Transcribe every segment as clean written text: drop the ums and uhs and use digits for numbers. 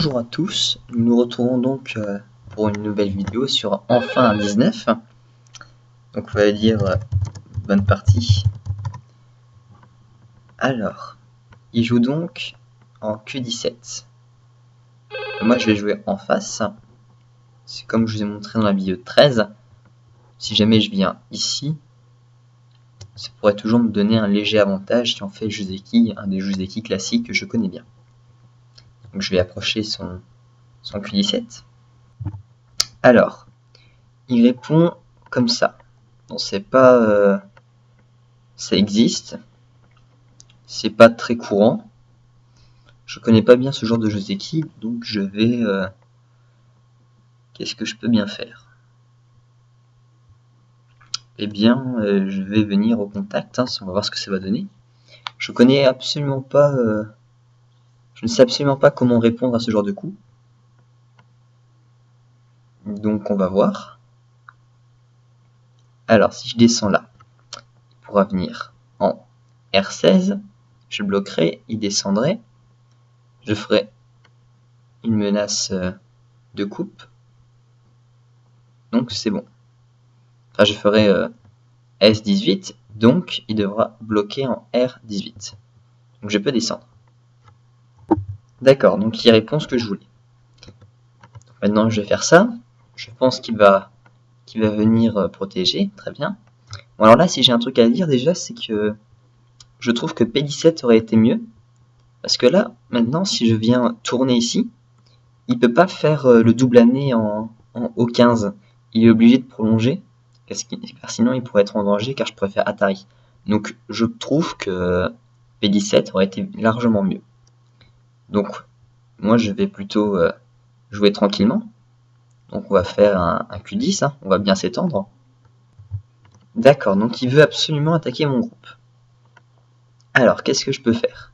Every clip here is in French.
Bonjour à tous, nous nous retrouvons donc pour une nouvelle vidéo sur Enfin un 19. Donc on va dire bonne partie. Alors, il joue donc en Q17. Moi je vais jouer en face. C'est comme je vous ai montré dans la vidéo 13. Si jamais je viens ici, ça pourrait toujours me donner un léger avantage si on fait Joseki, un des Joseki classiques que je connais bien. Donc je vais approcher son Q17. Alors, il répond comme ça. On sait pas, ça existe. C'est pas très courant. Je connais pas bien ce genre de Joseki, donc je vais. Qu'est-ce que je peux bien faire? Eh bien, je vais venir au contact. On va voir ce que ça va donner. Je connais absolument pas. Je ne sais absolument pas comment répondre à ce genre de coup. Donc on va voir. Alors si je descends là, il pourra venir en R16. Je bloquerai, il descendrait. Je ferai une menace de coupe. Donc c'est bon. Enfin, je ferai S18, donc il devra bloquer en R18. Donc je peux descendre. D'accord, donc il répond ce que je voulais. Donc maintenant je vais faire ça. Je pense qu'il va venir protéger, très bien. Bon alors là, si j'ai un truc à dire déjà, c'est que je trouve que P17 aurait été mieux. Parce que là, maintenant, si je viens tourner ici, il peut pas faire le double année en O15. Il est obligé de prolonger, car sinon il pourrait être en danger, car je pourrais faire Atari. Donc je trouve que P17 aurait été largement mieux. Donc moi je vais plutôt jouer tranquillement. Donc on va faire un Q10, on va bien s'étendre. D'accord, donc il veut absolument attaquer mon groupe. Alors qu'est-ce que je peux faire?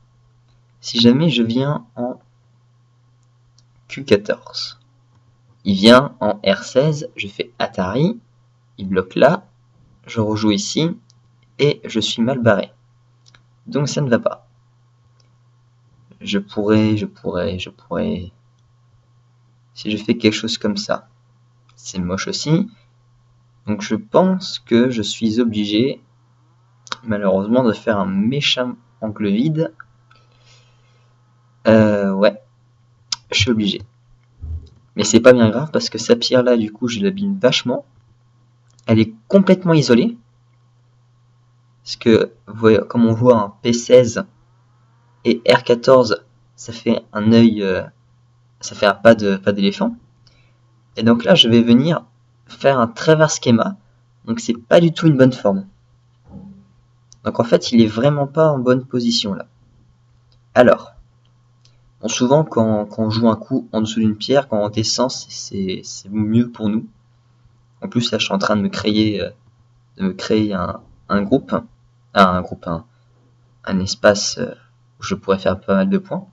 Si jamais je viens en Q14, il vient en R16, je fais Atari, il bloque là, je rejoue ici, et je suis mal barré. Donc ça ne va pas. Je pourrais... Si je fais quelque chose comme ça, c'est moche aussi. Donc je pense que je suis obligé, malheureusement, de faire un méchant angle vide. Ouais, je suis obligé. Mais c'est pas bien grave parce que sa pierre là, du coup, je l'abîme vachement. Elle est complètement isolée. Parce que, vous voyez, comme on voit un P16 et R14, ça fait un œil, ça fait un pas d'éléphant. Et donc là, je vais venir faire un très vaste schéma. Donc c'est pas du tout une bonne forme. Donc en fait, il est vraiment pas en bonne position là. Alors, bon, souvent quand on joue un coup en dessous d'une pierre, quand on descend, c'est mieux pour nous. En plus là, je suis en train de me créer un groupe, un espace où je pourrais faire pas mal de points.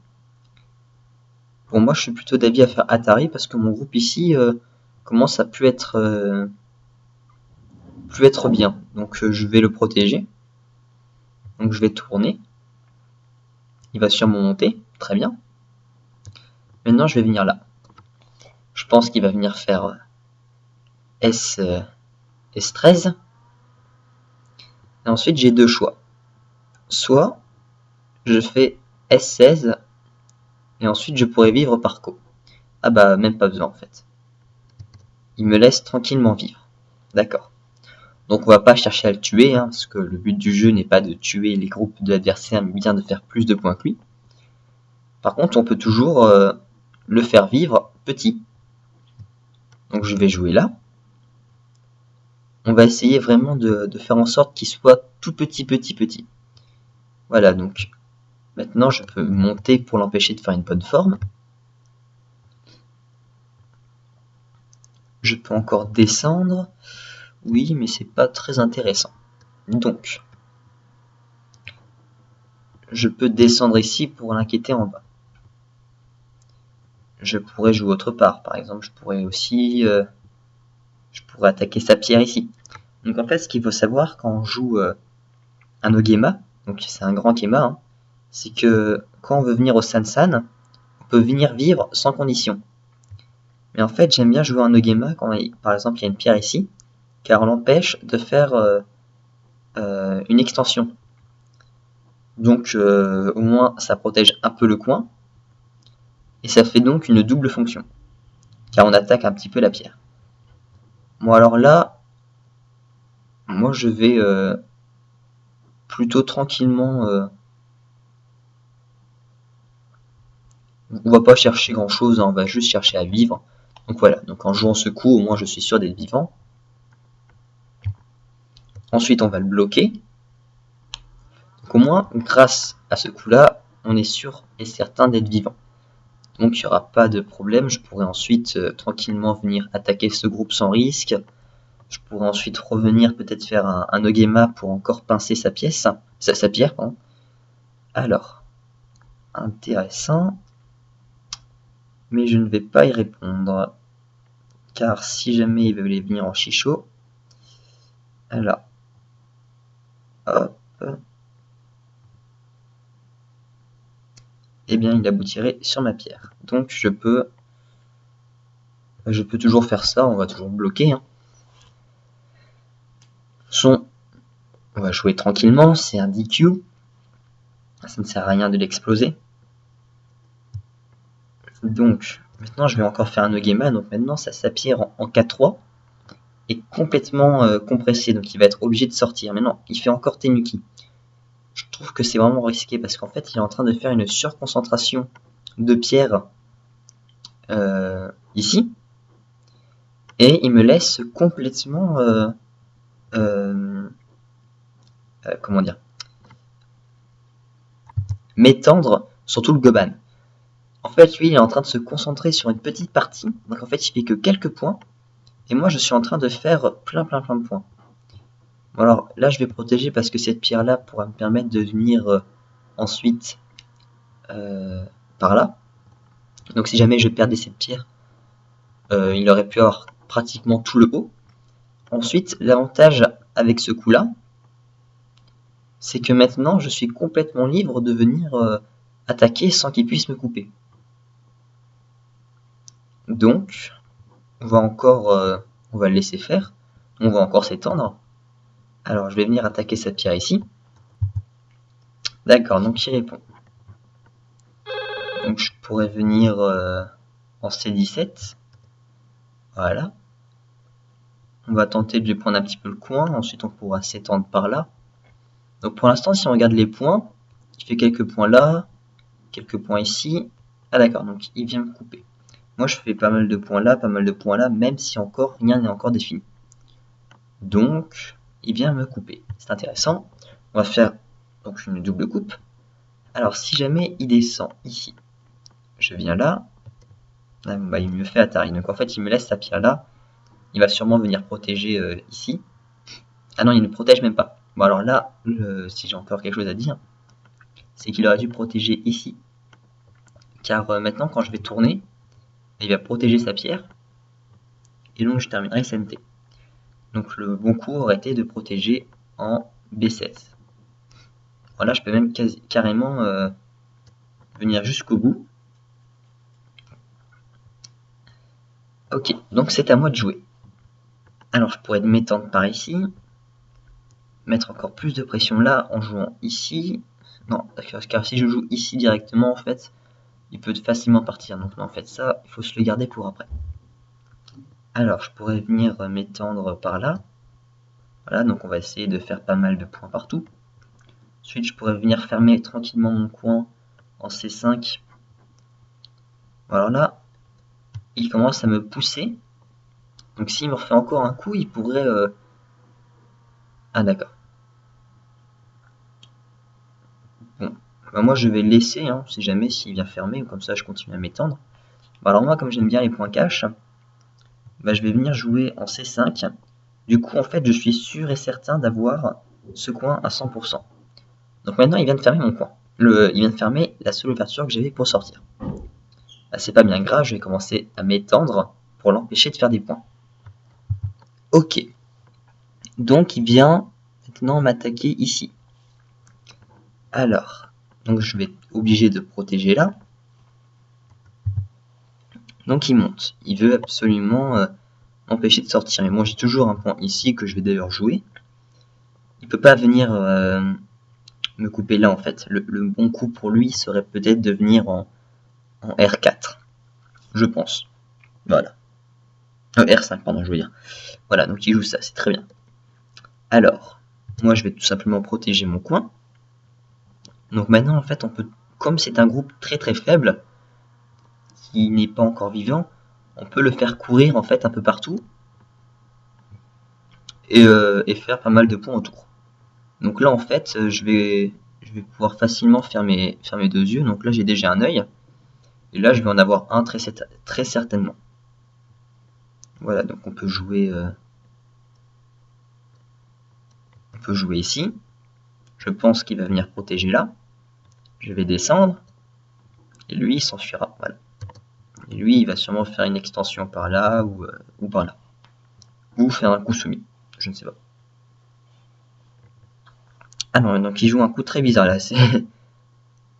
Pour moi, je suis plutôt d'avis à faire Atari parce que mon groupe ici commence à plus être bien. Donc je vais le protéger. Donc je vais tourner. Il va sûrement monter, très bien. Maintenant je vais venir là. Je pense qu'il va venir faire S13. Et ensuite j'ai deux choix. Soit je fais S16 et ensuite je pourrais vivre par co. Ah bah même pas besoin en fait. Il me laisse tranquillement vivre. D'accord. Donc on va pas chercher à le tuer, parce que le but du jeu n'est pas de tuer les groupes de l'adversaire, mais bien de faire plus de points que lui. Par contre, on peut toujours le faire vivre petit. Donc je vais jouer là. On va essayer vraiment de faire en sorte qu'il soit tout petit. Voilà, donc maintenant je peux monter pour l'empêcher de faire une bonne forme. Je peux encore descendre. Oui, mais c'est pas très intéressant. Donc, je peux descendre ici pour l'inquiéter en bas. Je pourrais jouer autre part. Par exemple, je pourrais aussi attaquer sa pierre ici. Donc en fait, ce qu'il faut savoir quand on joue un Ogema, donc c'est un grand Kema, c'est que quand on veut venir au Sansan, on peut venir vivre sans condition. Mais en fait, j'aime bien jouer un Nogema quand, par exemple, il y a une pierre ici, car on l'empêche de faire une extension. Donc, au moins, ça protège un peu le coin, et ça fait donc une double fonction, car on attaque un petit peu la pierre. Bon, alors là, moi, je vais plutôt tranquillement... on va pas chercher grand chose, hein, on va juste chercher à vivre. Donc voilà, donc en jouant ce coup, au moins je suis sûr d'être vivant. Ensuite on va le bloquer. Donc au moins, grâce à ce coup-là, on est sûr et certain d'être vivant. Donc il n'y aura pas de problème, je pourrai ensuite tranquillement venir attaquer ce groupe sans risque. Je pourrais ensuite revenir peut-être faire un Nogema pour encore pincer sa pièce, sa pierre, pardon. Alors, intéressant. Mais je ne vais pas y répondre, car si jamais il voulait venir en chichot, alors, hop, eh bien il aboutirait sur ma pierre. Donc je peux toujours faire ça, on va toujours bloquer. Hein. On va jouer tranquillement, c'est un DQ, ça ne sert à rien de l'exploser. Donc maintenant je vais encore faire un Nogema, donc maintenant sa pierre en K3 est complètement compressée, donc il va être obligé de sortir. Maintenant il fait encore Tenuki. Je trouve que c'est vraiment risqué parce qu'en fait il est en train de faire une surconcentration de pierres ici, et il me laisse complètement comment dire, m'étendre sur tout le Goban. En fait, lui, il est en train de se concentrer sur une petite partie, donc en fait, il fait que quelques points, et moi, je suis en train de faire plein de points. Bon, alors, là, je vais protéger parce que cette pierre-là pourra me permettre de venir ensuite par là. Donc, si jamais je perdais cette pierre, il aurait pu avoir pratiquement tout le haut. Ensuite, l'avantage avec ce coup-là, c'est que maintenant, je suis complètement libre de venir attaquer sans qu'il puisse me couper. Donc, on va le laisser faire. On va encore s'étendre. Alors, je vais venir attaquer cette pierre ici. D'accord, donc il répond. Donc, je pourrais venir en C17. Voilà. On va tenter de lui prendre un petit peu le coin. Ensuite, on pourra s'étendre par là. Donc, pour l'instant, si on regarde les points, il fait quelques points là, quelques points ici. Ah d'accord, donc il vient me couper. Moi, je fais pas mal de points là, même si encore rien n'est encore défini. Donc, il vient me couper. C'est intéressant. On va faire donc une double coupe. Alors, si jamais il descend ici, je viens là. Ah, bah, il me fait Atari. Donc, en fait, il me laisse sa pierre là. Il va sûrement venir protéger ici. Ah non, il ne protège même pas. Bon, alors là, si j'ai encore quelque chose à dire, c'est qu'il aurait dû protéger ici. Car maintenant, quand je vais tourner, il va protéger sa pierre. Et donc, je terminerai SMT. Donc, le bon coup aurait été de protéger en B16. Voilà, je peux même carrément venir jusqu'au bout. Ok, donc c'est à moi de jouer. Alors, je pourrais m'étendre par ici. Mettre encore plus de pression là en jouant ici. Non, car si je joue ici directement, en fait, il peut facilement partir. Donc, en fait, ça, il faut se le garder pour après. Alors, je pourrais venir m'étendre par là. Voilà, donc on va essayer de faire pas mal de points partout. Ensuite, je pourrais venir fermer tranquillement mon coin en C5. Alors là, il commence à me pousser. Donc s'il me refait encore un coup, il pourrait... Ah d'accord. Bon, bah, moi je vais le laisser, hein, si jamais s'il vient fermer, ou comme ça je continue à m'étendre. Bah, alors moi, comme j'aime bien les points cash, bah, je vais venir jouer en C5. Du coup, en fait, je suis sûr et certain d'avoir ce coin à 100%. Donc maintenant, il vient de fermer mon coin. Il vient de fermer la seule ouverture que j'avais pour sortir. Bah, c'est pas bien grave, je vais commencer à m'étendre pour l'empêcher de faire des points. Ok. Donc il vient maintenant m'attaquer ici. Alors, donc je vais être obligé de protéger là. Donc il monte. Il veut absolument m'empêcher de sortir. Et moi j'ai toujours un point ici que je vais d'ailleurs jouer. Il peut pas venir me couper là en fait. Le bon coup pour lui serait peut-être de venir en R4. Je pense. Voilà. R5 pardon je veux dire. Voilà, donc il joue ça, c'est très bien. Alors, moi je vais tout simplement protéger mon coin. Donc maintenant en fait on peut, comme c'est un groupe très très faible, qui n'est pas encore vivant, on peut le faire courir en fait un peu partout et faire pas mal de points autour. Donc là en fait je vais pouvoir facilement faire mes deux yeux. Donc là j'ai déjà un œil et là je vais en avoir un très certainement. Voilà, donc on peut jouer ici. Je pense qu'il va venir protéger là. Je vais descendre et lui il s'enfuira. Voilà. Et lui il va sûrement faire une extension par là ou par là. Ou faire un coup soumis. Je ne sais pas. Ah non, donc il joue un coup très bizarre là.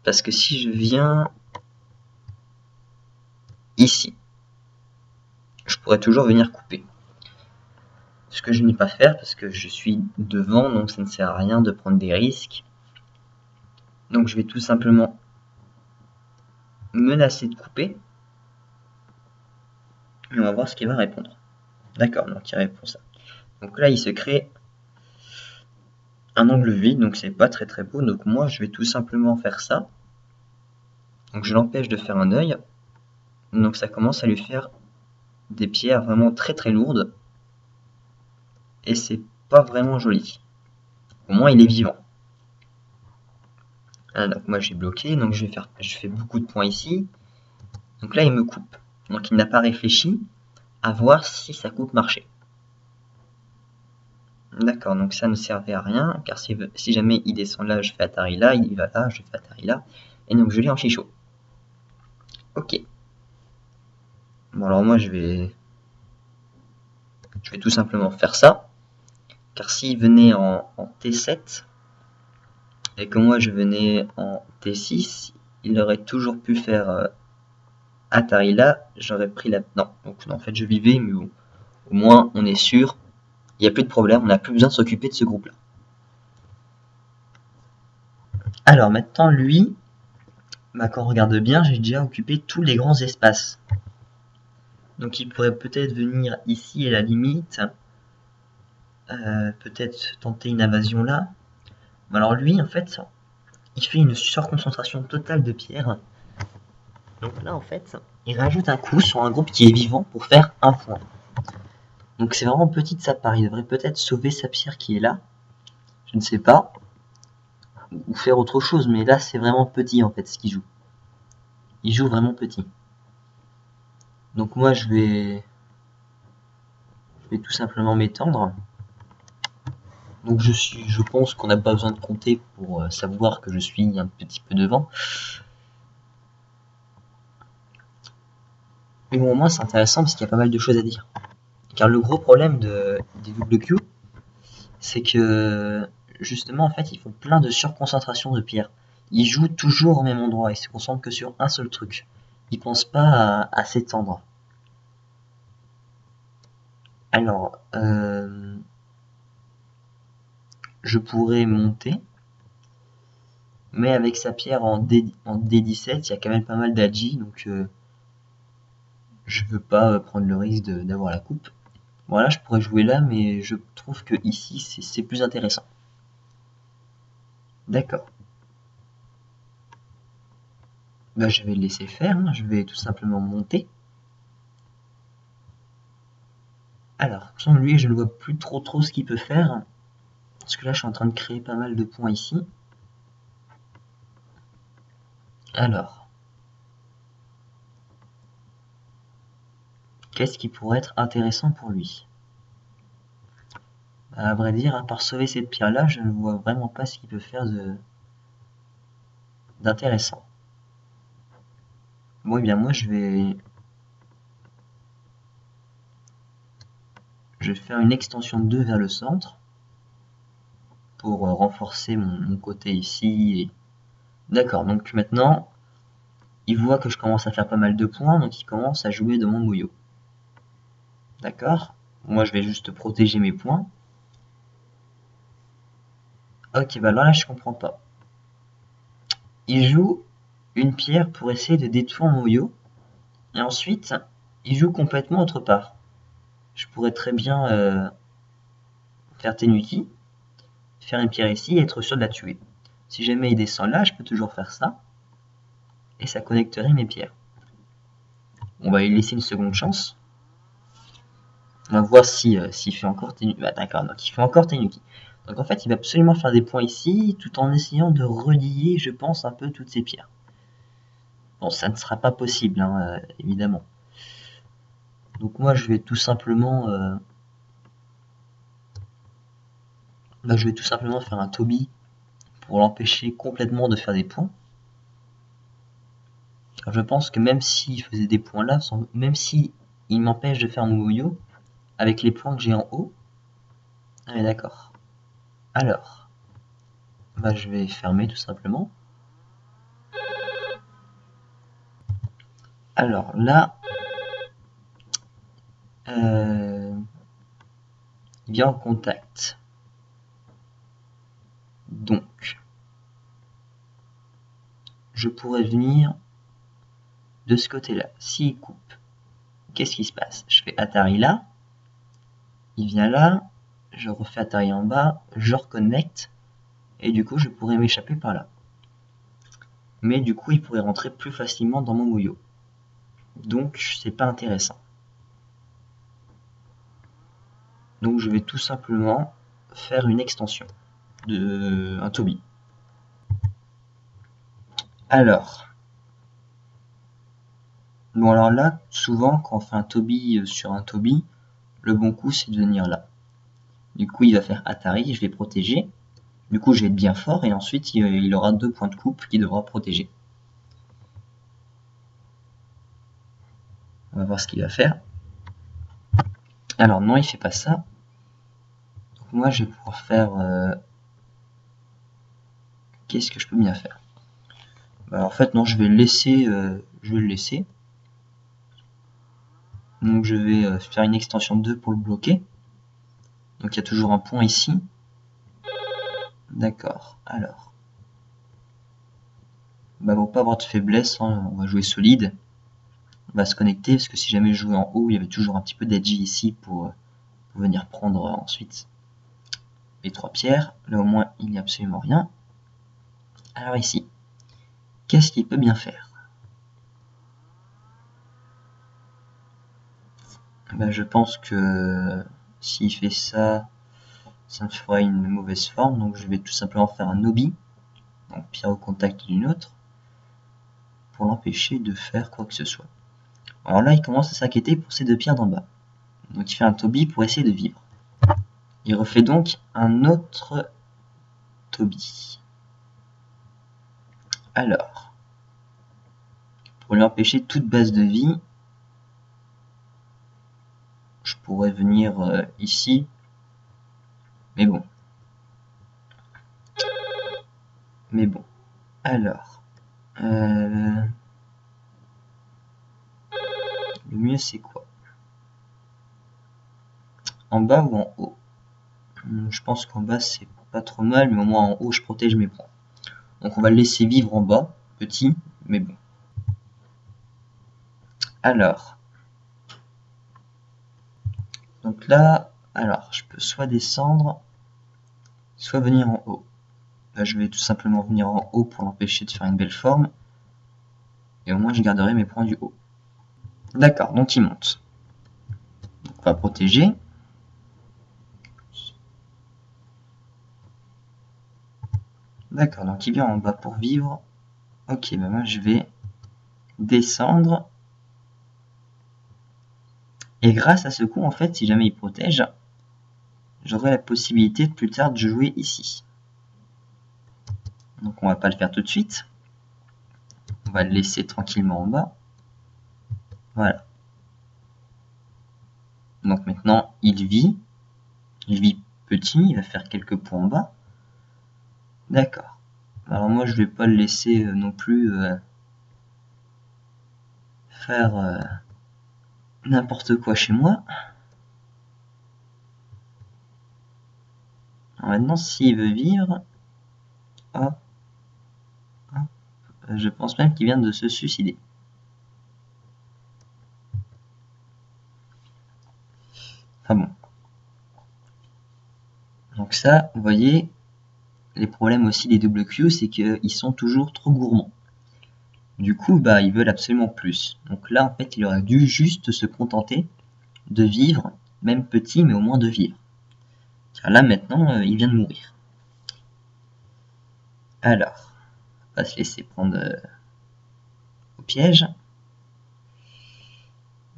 Parce que si je viens ici, je pourrais toujours venir couper. Ce que je n'ai pas faire parce que je suis devant, donc ça ne sert à rien de prendre des risques. Donc je vais tout simplement menacer de couper. Et on va voir ce qu'il va répondre. D'accord, donc il répond ça. Donc là il se crée un angle vide, donc c'est pas très beau. Donc moi je vais tout simplement faire ça. Donc je l'empêche de faire un œil. Donc ça commence à lui faire des pierres vraiment très lourdes. Et c'est pas vraiment joli. Au moins il est vivant. Ah, donc moi j'ai bloqué, donc je fais beaucoup de points ici. Donc là il me coupe. Donc il n'a pas réfléchi à voir si sa coupe marchait. D'accord, donc ça ne servait à rien, car si jamais il descend là, je fais Atari là, il va là, je fais Atari là, et donc je l'ai en chichot. Ok. Bon alors moi je vais tout simplement faire ça, car s'il venait en T7, et que moi je venais en T6, il aurait toujours pu faire Atari là, j'aurais pris la... Non, donc en fait je vivais, mais bon, au moins on est sûr, il n'y a plus de problème, on n'a plus besoin de s'occuper de ce groupe là. Alors maintenant lui, bah, quand on regarde bien, j'ai déjà occupé tous les grands espaces. Donc il pourrait peut-être venir ici à la limite, peut-être tenter une invasion là. Alors lui en fait, il fait une surconcentration totale de pierres. Donc là en fait, il rajoute un coup sur un groupe qui est vivant pour faire un point. Donc c'est vraiment petit de sa part, il devrait peut-être sauver sa pierre qui est là. Je ne sais pas. Ou faire autre chose, mais là c'est vraiment petit en fait ce qu'il joue. Il joue vraiment petit. Donc moi je vais tout simplement m'étendre. Donc je pense qu'on n'a pas besoin de compter pour savoir que je suis un petit peu devant. Mais bon, au moins c'est intéressant parce qu'il y a pas mal de choses à dire. Car le gros problème des double Q, c'est que justement en fait ils font plein de surconcentration de pierres. Ils jouent toujours au même endroit, ils se concentrent que sur un seul truc. Ils pensent pas à s'étendre. Alors, je pourrais monter, mais avec sa pierre en D17, il y a quand même pas mal d'agi, donc je veux pas prendre le risque d'avoir la coupe. Voilà, je pourrais jouer là, mais je trouve que ici c'est plus intéressant. D'accord. Bah, je vais le laisser faire, hein. Je vais tout simplement monter. Alors, sans lui, je ne vois plus trop ce qu'il peut faire. Parce que là, je suis en train de créer pas mal de points ici. Alors. Qu'est-ce qui pourrait être intéressant pour lui? À vrai dire, à part sauver cette pierre-là, je ne vois vraiment pas ce qu'il peut faire d'intéressant. Bon, eh bien, moi, je vais faire une extension de 2 vers le centre pour renforcer mon côté ici. D'accord, donc maintenant, il voit que je commence à faire pas mal de points, donc il commence à jouer de mon Moyo. D'accord? Moi, je vais juste protéger mes points. Ok, bah alors là, je comprends pas. Il joue une pierre pour essayer de détruire mon Moyo, et ensuite, il joue complètement autre part. Je pourrais très bien faire Tenuki, faire une pierre ici et être sûr de la tuer. Si jamais il descend là, je peux toujours faire ça, et ça connecterait mes pierres. On va lui laisser une seconde chance. On va voir s'il fait encore Tenuki. Bah, d'accord, donc il fait encore Tenuki. Donc en fait, il va absolument faire des points ici, tout en essayant de relier, je pense, un peu toutes ces pierres. Bon, ça ne sera pas possible, hein, évidemment. Donc moi, je vais tout simplement faire un Toby pour l'empêcher complètement de faire des points. Car je pense que même s'il faisait des points là, même si il m'empêche de faire mon Moyo, avec les points que j'ai en haut, ah d'accord. Alors, bah, je vais fermer tout simplement. Alors là, il vient en contact. Donc, je pourrais venir de ce côté-là. S'il coupe, qu'est-ce qui se passe? Je fais Atari là, il vient là, je refais Atari en bas, je reconnecte, et du coup je pourrais m'échapper par là. Mais du coup il pourrait rentrer plus facilement dans mon Moyo. Donc c'est pas intéressant. Donc je vais tout simplement faire une extension de un Toby. Alors, bon alors là, souvent quand on fait un Toby sur un Toby, le bon coup c'est de venir là. Du coup il va faire Atari, je vais protéger. Du coup je vais être bien fort et ensuite il aura 2 points de coupe qu'il devra protéger. On va voir ce qu'il va faire. Alors non, il fait pas ça. Donc moi je vais pouvoir faire... Qu'est-ce que je peux bien faire? Bah, en fait non, je vais le laisser. Donc je vais faire une extension de 2 pour le bloquer. Donc il y a toujours un point ici. D'accord, alors. Bah, pour pas avoir de faiblesse, hein, on va jouer solide. On va se connecter, parce que si jamais je jouais en haut, il y avait toujours un petit peu d'edgy ici pour venir prendre ensuite les 3 pierres. Là au moins il n'y a absolument rien. Alors ici, qu'est-ce qu'il peut bien faire? Bah, je pense que s'il fait ça, ça me fera une mauvaise forme, donc je vais tout simplement faire un Obi, donc pierre au contact d'une autre, pour l'empêcher de faire quoi que ce soit. Alors là, il commence à s'inquiéter pour ces 2 pierres d'en bas. Donc il fait un Toby pour essayer de vivre. Il refait donc un autre Toby. Alors, pour lui empêcher toute base de vie, je pourrais venir ici, mais bon. Alors, le mieux c'est quoi? En bas ou en haut? Je pense qu'en bas c'est pas trop mal, mais au moins en haut je protège mes points. Donc on va le laisser vivre en bas, petit, mais bon. Alors, donc là, alors je peux soit descendre, soit venir en haut. Là je vais tout simplement venir en haut pour l'empêcher de faire une belle forme. Et au moins je garderai mes points du haut. D'accord, donc il monte. Donc, on va protéger. D'accord, donc il vient en bas pour vivre. Ok, bah moi je vais descendre. Et grâce à ce coup, en fait, si jamais il protège, j'aurai la possibilité plus tard de jouer ici. Donc on va pas le faire tout de suite. On va le laisser tranquillement en bas. Voilà. Donc maintenant, il vit petit, il va faire quelques points en bas. D'accord. Alors moi, je vais pas le laisser non plus faire n'importe quoi chez moi. Alors maintenant, s'il veut vivre, hop, hop, je pense même qu'il vient de se suicider. Enfin bon. Donc ça, vous voyez, les problèmes aussi des double Q, c'est qu'ils sont toujours trop gourmands. Du coup, bah, ils veulent absolument plus. Donc là, en fait, il aurait dû juste se contenter de vivre, même petit, mais au moins de vivre. Car là, maintenant, il vient de mourir. Alors, on va se laisser prendre au piège.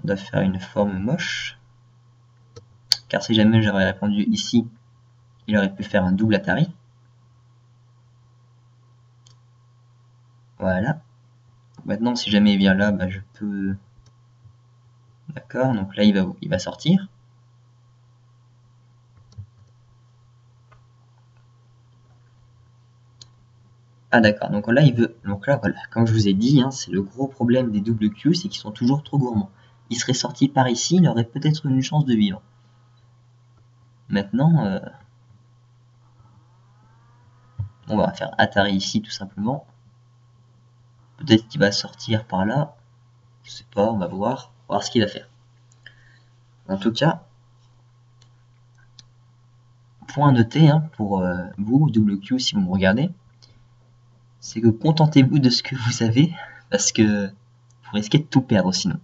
On doit faire une forme moche. Car si jamais j'aurais répondu ici, il aurait pu faire un double Atari. Voilà. Maintenant, si jamais il vient là, bah, je peux... D'accord, donc là, il va sortir. Ah d'accord, donc là, il veut... Donc là, voilà, comme je vous ai dit, hein, c'est le gros problème des double Q, c'est qu'ils sont toujours trop gourmands. Il serait sorti par ici, il aurait peut-être une chance de vivre. Maintenant, on va faire Atari ici, tout simplement. Peut-être qu'il va sortir par là. Je sais pas, on va voir ce qu'il va faire. En tout cas, point noté hein, pour vous, double Q, si vous me regardez, c'est que contentez-vous de ce que vous avez, parce que vous risquez de tout perdre sinon.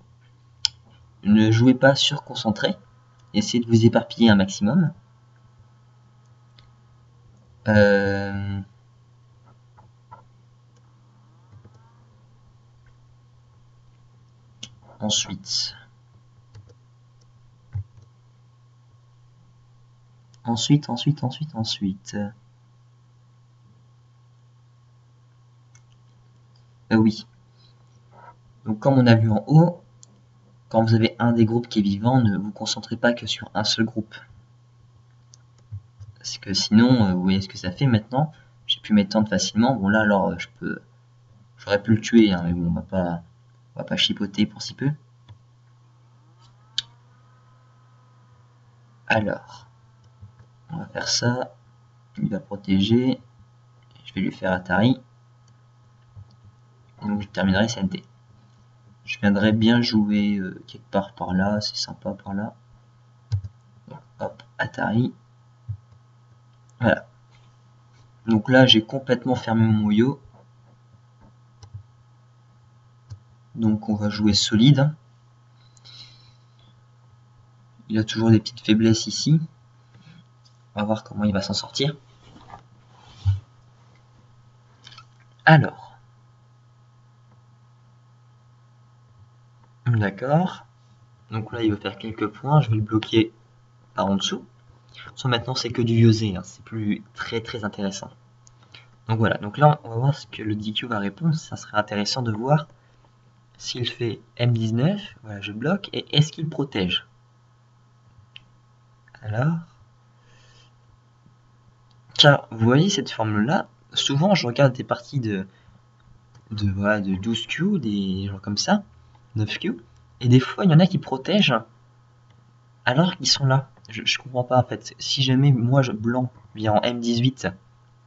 Ne jouez pas surconcentré, essayez de vous éparpiller un maximum. Ensuite, oui. Donc comme on a vu en haut, quand vous avez un des groupes qui est vivant, ne vous concentrez pas que sur un seul groupe. Parce que sinon, vous voyez ce que ça fait maintenant. J'ai pu m'étendre facilement. Bon là alors j'aurais pu le tuer, hein, mais bon on va pas chipoter pour si peu. Alors, on va faire ça. Il va protéger. Je vais lui faire Atari. Et donc je terminerai CNT. Je viendrai bien jouer quelque part par là, c'est sympa par là. Donc, hop, Atari. Voilà. Donc là, j'ai complètement fermé mon yo. Donc on va jouer solide. Il a toujours des petites faiblesses ici. On va voir comment il va s'en sortir. Alors. D'accord. Donc là, il va faire quelques points. Je vais le bloquer par en dessous. Soit maintenant, c'est que du Yosé. Hein. C'est plus très intéressant. Donc voilà. Donc là, on va voir ce que le DQ va répondre. Ça serait intéressant de voir s'il fait M19. Voilà, je bloque. Et est-ce qu'il protège? Alors. Car vous voyez cette formule-là, souvent je regarde des parties de 12Q, des gens comme ça, 9Q, et des fois il y en a qui protègent alors qu'ils sont là. Je comprends pas en fait. Si jamais moi blanc vient en M18,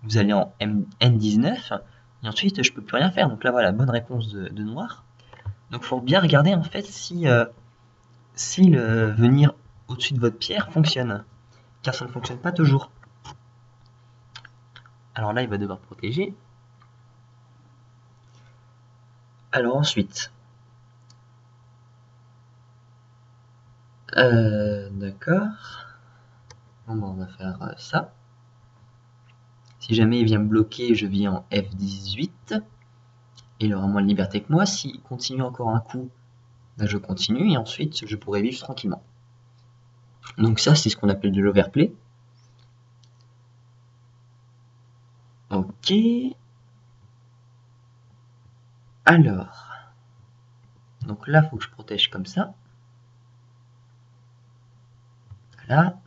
vous allez en N19, et ensuite je peux plus rien faire. Donc là voilà, bonne réponse de noir. Donc faut bien regarder en fait si le venir au-dessus de votre pierre fonctionne. Car ça ne fonctionne pas toujours. Alors là il va devoir protéger. Alors ensuite, d'accord. Bon, bah, on va faire ça. Si jamais il vient me bloquer, je viens en F18. Il aura moins de liberté que moi. S'il continue encore un coup, bah, je continue et ensuite je pourrai vivre tranquillement. Donc ça, c'est ce qu'on appelle de l'overplay. Ok. Alors. Donc là, il faut que je protège comme ça. Voilà.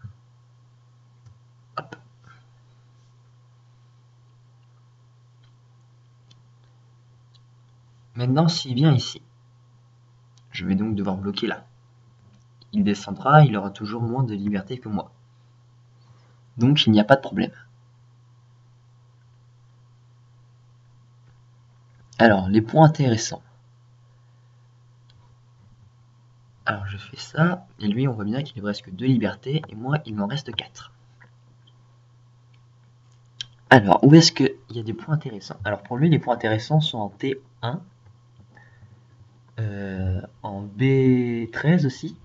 Hop. Maintenant, s'il vient ici. Je vais donc devoir bloquer là. Il descendra, il aura toujours moins de liberté que moi. Donc il n'y a pas de problème. Alors, les points intéressants. Alors je fais ça, et lui on voit bien qu'il ne reste que 2 libertés, et moi il m'en reste 4. Alors, où est-ce qu'il y a des points intéressants? Alors pour lui, les points intéressants sont en T1, en B13 aussi.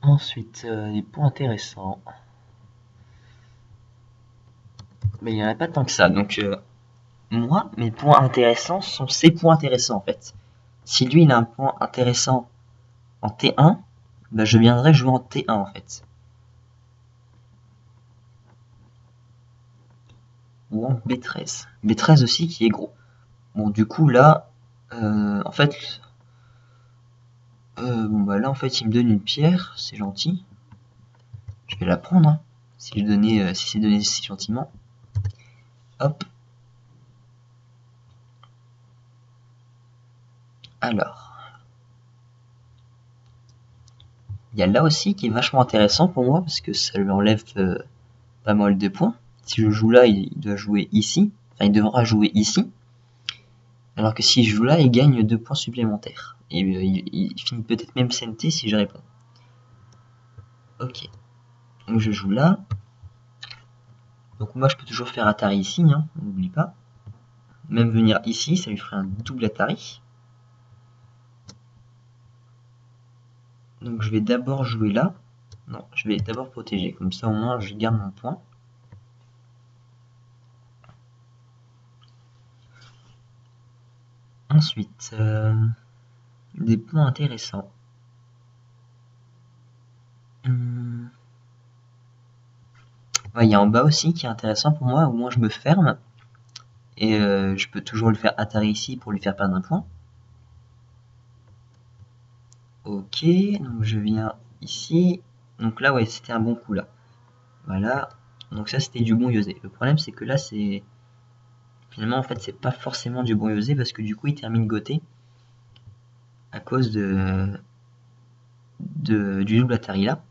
Ensuite, les points intéressants. Mais il n'y en a pas tant que ça, donc moi, mes points intéressants sont ses points intéressants en fait. Si lui il a un point intéressant en T1, bah, je viendrai jouer en T1 en fait. Ou en B13. B13 aussi qui est gros. Bon du coup là, en fait, bon bah là en fait il me donne une pierre, c'est gentil. Je vais la prendre, hein, si c'est donné si gentiment. Hop. Alors. Il y a là aussi qui est vachement intéressant pour moi parce que ça lui enlève pas mal de points. Si je joue là, il doit jouer ici. Enfin, il devra jouer ici. Alors que si je joue là, il gagne 2 points supplémentaires. Et il finit peut-être même CNT si je réponds. Ok. Donc je joue là. Donc moi je peux toujours faire Atari ici, hein, on n'oublie pas. Même venir ici, ça lui ferait un double Atari. Donc je vais d'abord jouer là. Non, je vais d'abord protéger. Comme ça au moins je garde mon point. Ensuite, des points intéressants. Ouais, il y a en bas aussi qui est intéressant pour moi, au moins je me ferme. Et je peux toujours le faire Atari ici pour lui faire perdre un point. Ok, donc je viens ici. Donc là, ouais, c'était un bon coup là. Voilà. Donc ça, c'était du bon Yosé. Le problème, c'est que là, c'est... Finalement, en fait, c'est pas forcément du bon Yosé parce que du coup, il termine Goté à cause du double Atari là.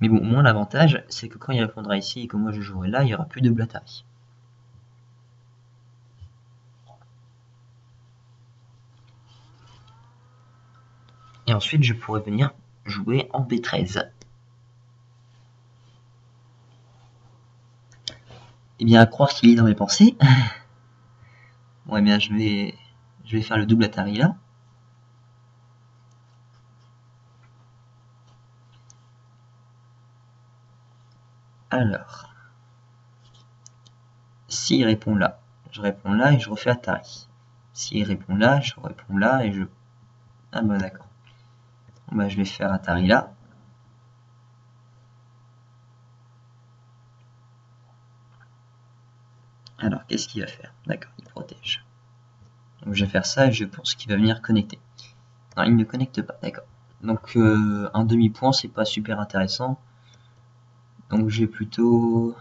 Mais bon, au moins, l'avantage, c'est que quand il répondra ici et que moi je jouerai là, il n'y aura plus de double Atari. Et ensuite, je pourrais venir jouer en B13. Eh bien, à croire qu'il est dans mes pensées. Bon, eh bien, je vais faire le double Atari là. Alors, s'il répond là, je réponds là et je refais Atari. S'il répond là, je réponds là et je... Ah bah d'accord. Bon, bah, je vais faire Atari là. Alors, qu'est-ce qu'il va faire? D'accord, il protège. Donc je vais faire ça et je pense qu'il va venir connecter. Non, il ne connecte pas, d'accord. Donc un demi-point, c'est pas super intéressant. Donc je vais plutôt...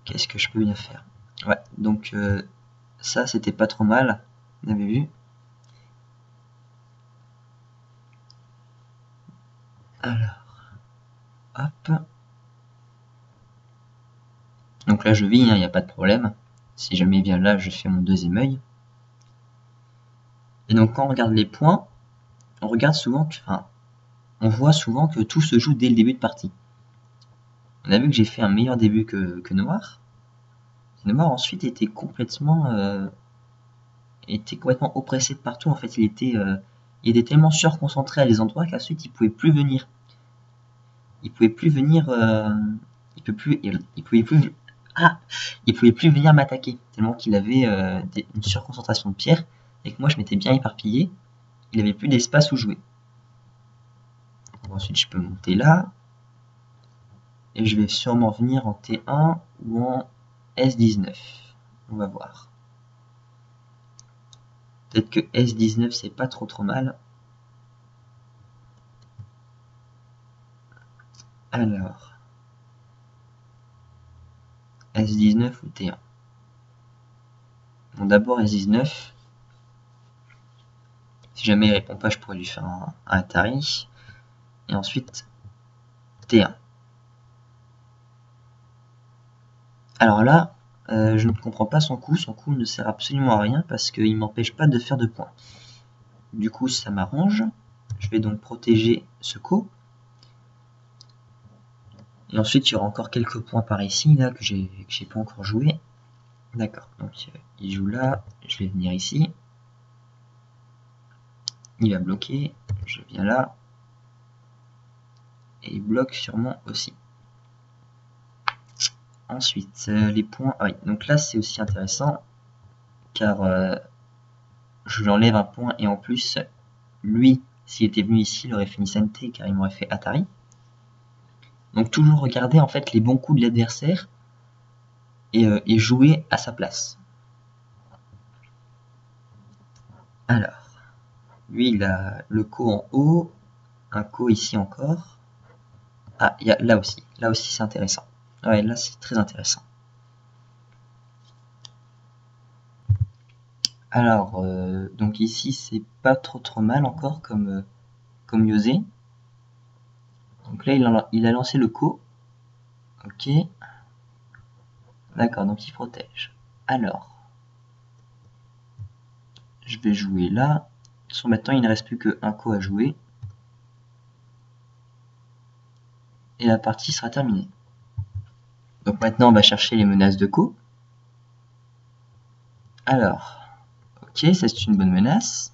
Qu'est-ce que je peux bien faire? Ouais, donc ça c'était pas trop mal, vous avez vu. Alors, hop. Donc là je vis, il n'y a pas de problème. Si jamais il vient là, je fais mon deuxième œil. Et donc quand on regarde les points, on regarde souvent que, enfin, on voit souvent que tout se joue dès le début de partie. On a vu que j'ai fait un meilleur début que Noir. Noir ensuite était complètement oppressé de partout. En fait, il était tellement surconcentré à des endroits qu'ensuite il pouvait plus venir. Il pouvait plus venir. Il pouvait plus venir m'attaquer tellement qu'il avait une surconcentration de pierre et que moi je m'étais bien éparpillé. Il avait plus d'espace où jouer. Ensuite, je peux monter là. Et je vais sûrement venir en T1 ou en S19. On va voir. Peut-être que S19 c'est pas trop mal. Alors. S19 ou T1. Bon, d'abord S19. Si jamais il répond pas, je pourrais lui faire un Atari. Et ensuite, T1. Alors là, je ne comprends pas son coup. Son coup ne sert absolument à rien parce qu'il ne m'empêche pas de faire de points. Du coup, ça m'arrange. Je vais donc protéger ce coup. Et ensuite, il y aura encore quelques points par ici, là, que j'ai pas encore joué. D'accord, donc il joue là, je vais venir ici. Il va bloquer, je viens là. Et il bloque sûrement aussi. Ensuite, les points... Ah oui, donc là, c'est aussi intéressant, car je lui enlève un point, et en plus, lui, s'il était venu ici, il aurait fini santé, car il m'aurait fait Atari. Donc toujours regarder, en fait, les bons coups de l'adversaire, et jouer à sa place. Alors, lui, il a le ko en haut, un ko ici encore. Ah, il y a là aussi c'est intéressant. Ouais, là c'est très intéressant. Alors, donc ici c'est pas trop mal encore comme Yosé. Donc là il a lancé le ko. Ok. D'accord, donc il protège. Alors, je vais jouer là. Sur maintenant il ne reste plus qu'un ko à jouer. Et la partie sera terminée. Donc maintenant on va chercher les menaces de ko. Alors, ok, ça c'est une bonne menace.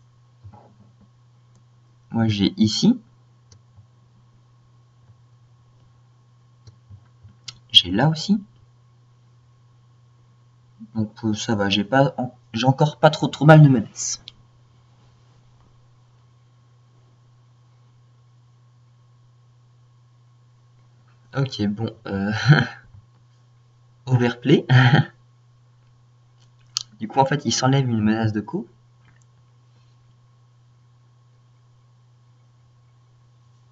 Moi j'ai ici. J'ai là aussi. Donc ça va, j'ai encore pas trop mal de menaces. Ok, bon, overplay. Du coup, en fait, il s'enlève une menace de ko.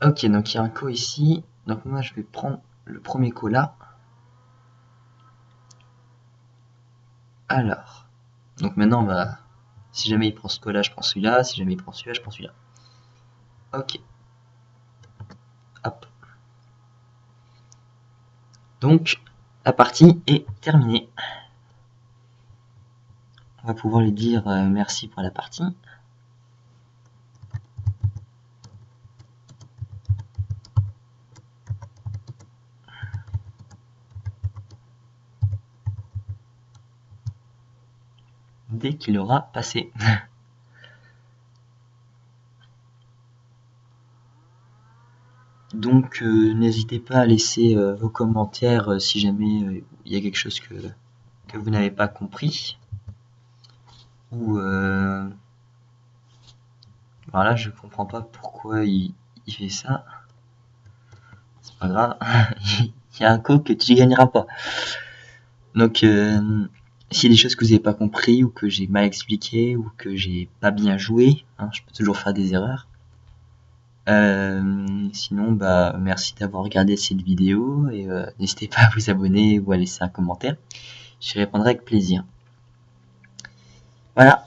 Ok, donc il y a un ko ici. Donc moi, je vais prendre le premier ko là. Alors, donc maintenant, bah, si jamais il prend ce ko là, je prends celui-là. Si jamais il prend celui-là, je prends celui-là. Ok. Hop. Donc, la partie est terminée. On va pouvoir lui dire merci pour la partie. Dès qu'il aura passé. Donc n'hésitez pas à laisser vos commentaires si jamais il y a quelque chose que vous n'avez pas compris. Ou voilà, je comprends pas pourquoi il fait ça. C'est pas grave, il y a un ko que tu gagneras pas. Donc s'il y a des choses que vous n'avez pas compris ou que j'ai mal expliqué ou que j'ai pas bien joué, hein, je peux toujours faire des erreurs. Sinon, bah, merci d'avoir regardé cette vidéo et n'hésitez pas à vous abonner ou à laisser un commentaire. Je répondrai avec plaisir. Voilà.